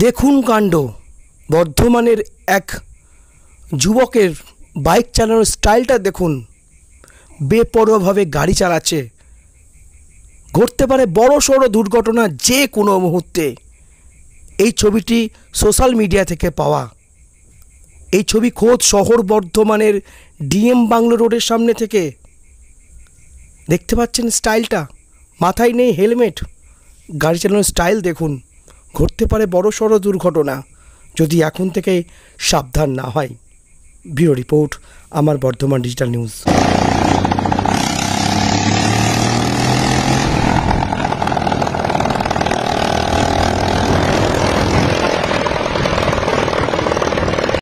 দেখুন কাণ্ড, বর্ধমানের এক যুবকের বাইক চালানোর স্টাইলটা দেখুন। বেপরোয়াভাবে গাড়ি চালাচ্ছে, ঘটতে পারে বড় সড়ো দুর্ঘটনা যে কোনো মুহূর্তে। এই ছবিটি সোশ্যাল মিডিয়া থেকে পাওয়া। এই ছবি খোদ শহর বর্ধমানের ডিএম বাংলো রোডের সামনে থেকে। দেখতে পাচ্ছেন স্টাইলটা, মাথায় নেই হেলমেট, গাড়ি চালানোর স্টাইল দেখুন। ঘটতে পারে বড় সড়ো দুর্ঘটনা যদি এখন থেকে সাবধান না হয়। ব্যুরো রিপোর্ট, আমার বর্ধমান ডিজিটাল নিউজ।